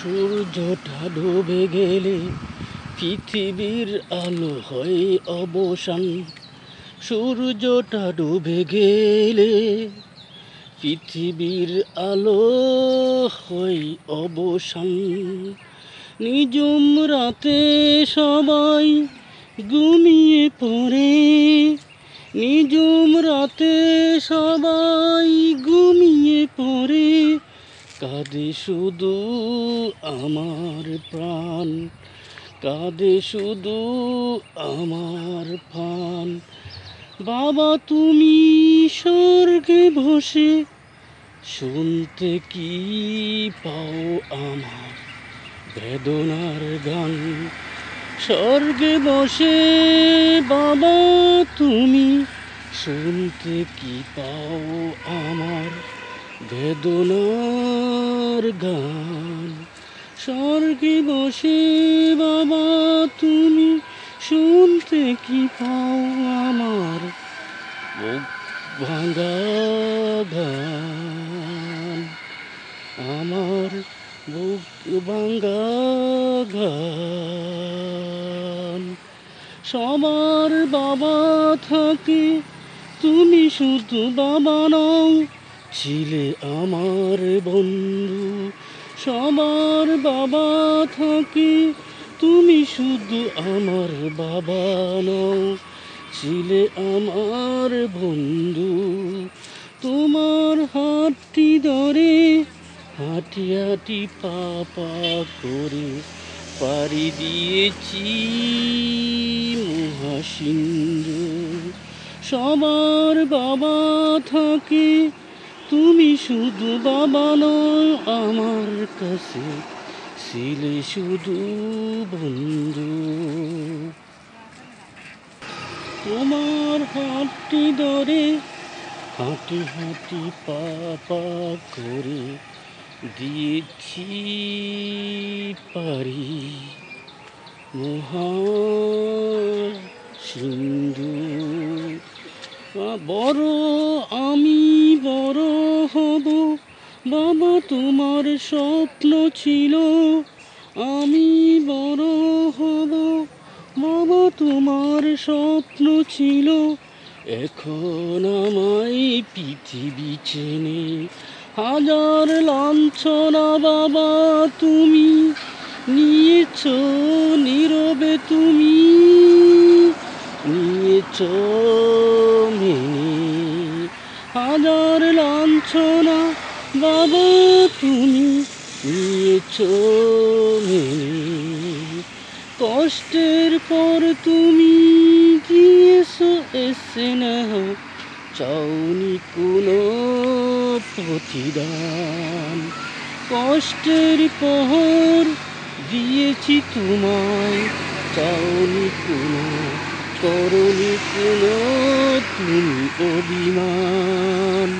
সূর্যটা ডুবে গেলে পৃথিবীর আলো হয় অবসান। সূর্যটা ডুবে গেলে পৃথিবীর আলো হয় অবসান। নিঝুম রাতে সবাই ঘুমিয়ে পড়ে, নিঝুম রাতে সবাই ঘুমিয়ে পড়ে। কাঁদে শুধু আমার প্রাণ, কাঁদে শুধু আমার প্রাণ। বাবা তুমি স্বর্গে বসে শুনতে কি পাও আমার বেদনার গান। স্বর্গে বসে বাবা তুমি শুনতে কি পাও আমার বেদনার গান। স্বর্গে বসে বাবা তুমি শুনতে কি পাও আমার বুক ভাঙা গান, আমার বুক ভাঙা গান। সবার বাবা থাকে, তুমি শুধু বাবা নও, ছিলে আমার বন্ধু। সবার বাবা থাকে, তুমি শুধু আমার বাবা নও, ছিলে আমার বন্ধু। তোমার হাতটি ধরে হাঁটি হাঁটি পা পা করে পাড়ি দিয়েছি মহাসিন্ধু। সবার বাবা থাকে, তুমি শুধু বাবা নও আমার কাছে, ছিলে শুধু বন্ধু। তোমার হাতটি ধরে হাঁটি হাঁটি পা পা করে দিয়েছি পারি মহাসিন্ধু। বড় আমি বড় হব, বাবা তোমার স্বপ্ন ছিল। আমি বড় হব, বাবা তোমার স্বপ্ন ছিল। এখন আমায় পৃথিবী চেনে হাজার লাঞ্ছনা বাবা তুমি নিয়েছ নীরবে, তুমি নিয়েছ মেনে। হাজার লাঞ্ছনা বাবা তুমি নিয়েছ মেনে। কষ্টের পর তুমি দিয়েছো স্নেহ, চাওনি কোনো প্রতিদান। কষ্টের পর দিয়েছি তোমায়, চাওনি কোনো, করনি কোনো তুমি অভিমান।